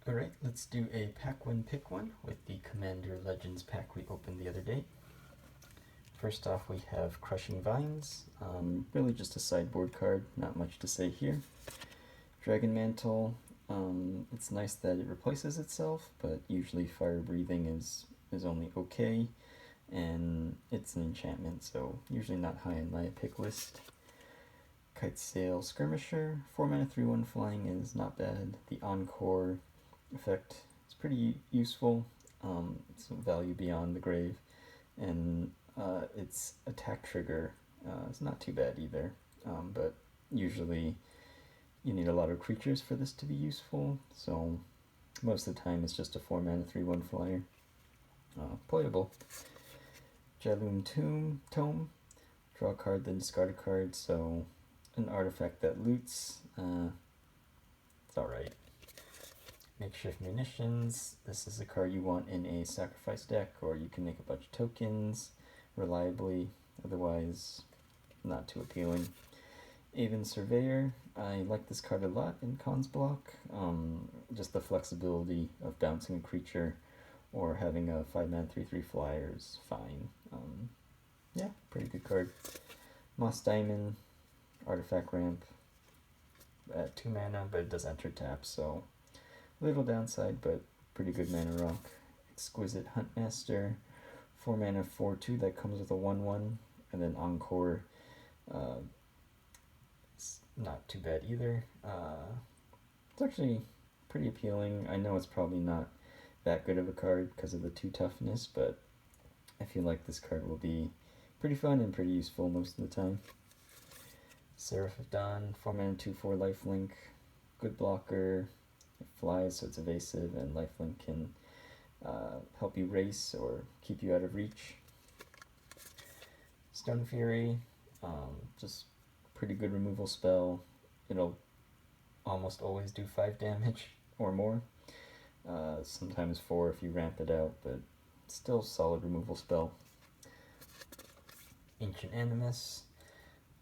Alright, let's do a pack one pick one with the Commander Legends pack we opened the other day. First off, we have Crushing Vines, really just a sideboard card, not much to say here. Dragon Mantle, it's nice that it replaces itself, but usually Fire Breathing is only okay, and it's an enchantment, so usually not high on my pick list. Kitesail Skirmisher, 4 mana 3/1 flying is not bad. The Encore effect is pretty useful. It's value beyond the grave, and its attack trigger is not too bad either, but usually you need a lot of creatures for this to be useful, so most of the time it's just a 4 mana 3/1 flyer. Playable. Jaloom Tome, draw a card then discard a card, so an artifact that loots, it's alright. Makeshift Munitions, this is a card you want in a sacrifice deck, or you can make a bunch of tokens reliably, otherwise not too appealing. Aven Surveyor, I like this card a lot in Cons block, just the flexibility of bouncing a creature or having a 5 mana 3/3 flyer is fine. Yeah, pretty good card. Moss Diamond, artifact ramp at 2 mana, but it does enter tap, so little downside, but pretty good mana rock. Exquisite Huntmaster, 4 mana 4/2 that comes with a 1/1, and then Encore, it's not too bad either. It's actually pretty appealing. I know it's probably not that good of a card because of the 2 toughness, but I feel like this card will be pretty fun and pretty useful most of the time. Seraph of Dawn, 4 mana 2/4 lifelink, good blocker. It flies, so it's evasive, and lifelink can help you race or keep you out of reach. Stone Fury, just pretty good removal spell. It'll almost always do 5 damage or more. Sometimes 4 if you ramp it out, but still solid removal spell. Ancient Animus,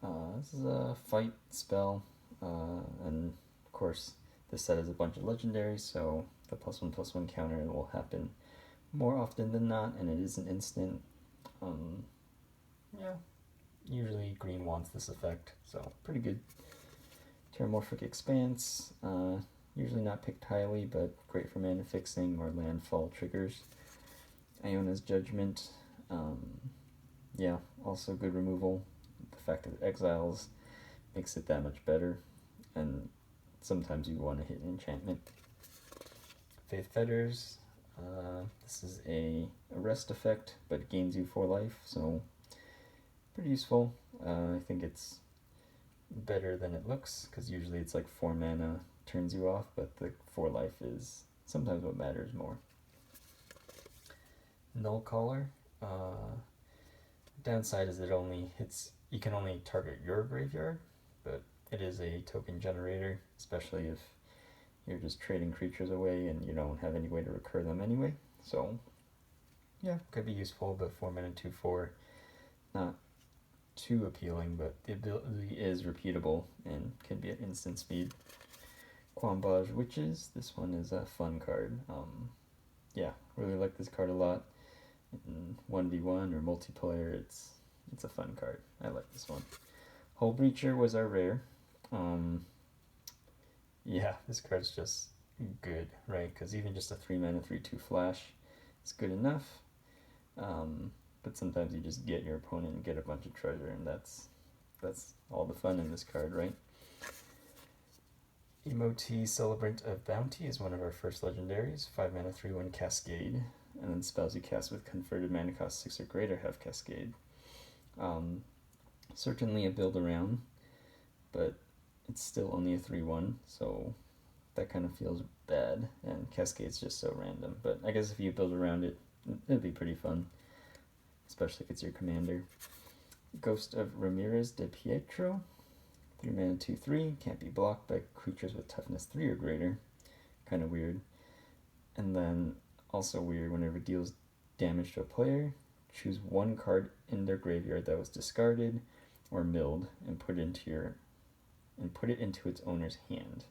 this is a fight spell, and of course this set has a bunch of legendaries, so the +1/+1 counter will happen more often than not, and it is an instant. Yeah, usually green wants this effect, so pretty good. Terramorphic Expanse, usually not picked highly, but great for mana fixing or landfall triggers. Iona's Judgment, yeah, also good removal. The fact that it exiles makes it that much better, and sometimes you want to hit an enchantment. Faith Fetters, this is a rest effect, but it gains you 4 life, so pretty useful. I think it's better than it looks, because usually it's like 4 mana turns you off, but the 4 life is sometimes what matters more. Null Caller, downside is it only hits, you can only target your graveyard, but it is a token generator, especially if you're just trading creatures away and you don't have any way to recur them anyway. So yeah, could be useful, but 4 mana 2/4, not too appealing, but the ability is repeatable and can be at instant speed. Quambage Witches, this one is a fun card. Yeah, really like this card a lot. In 1v1 or multiplayer, it's a fun card. I like this one. Hull Breacher was our rare. Yeah, this card's just good, right? Because even just a 3 mana 3/2 flash is good enough. But sometimes you just get your opponent and get a bunch of treasure, and that's all the fun in this card, right? Emoti Celebrant of Bounty is one of our first legendaries. 5 mana 3/1 Cascade, and then spells you cast with converted mana cost 6 or greater have Cascade. Certainly a build around, but it's still only a 3/1, so that kind of feels bad, and Cascade's just so random. But I guess if you build around it, it'd be pretty fun, especially if it's your commander. Ghost of Ramirez de Pietro, 3 mana 2/3, can't be blocked by creatures with toughness 3 or greater. Kind of weird. And then also weird, whenever it deals damage to a player, choose 1 card in their graveyard that was discarded or milled and put it into its owner's hand.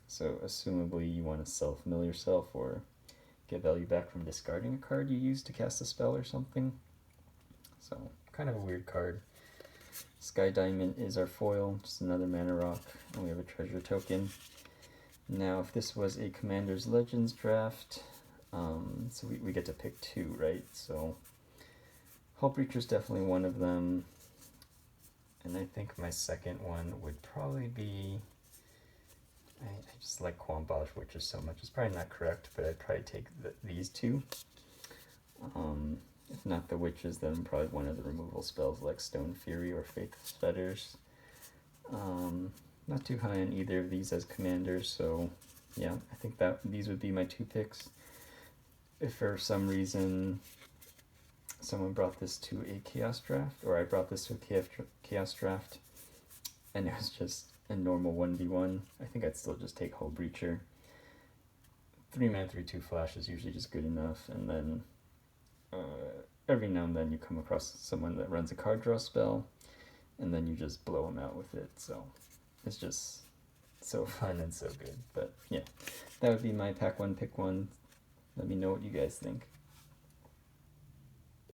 So assumably you want to self-mill yourself or get value back from discarding a card you used to cast a spell or something. So kind of a weird card. Sky Diamond is our foil, just another mana rock, and we have a treasure token. Now if this was a Commander's Legends draft, so we get to pick two, right? So Hull Breacher is definitely one of them. And I think my second one would probably be, I just like Quambauch Witches so much. It's probably not correct, but I'd probably take these two. If not the Witches, then probably one of the removal spells like Stone Fury or Faith's Fetters. Not too high on either of these as commanders, so yeah, I think that these would be my two picks. If for some reason someone brought this to a Chaos draft, or I brought this to a Chaos draft, and it was just a normal 1v1, I think I'd still just take Hull Breacher. 3-mana 3/2 flash is usually just good enough, and then every now and then you come across someone that runs a card draw spell, and then you just blow them out with it, so it's just so fun and so good. But yeah, that would be my pack one, pick one. Let me know what you guys think.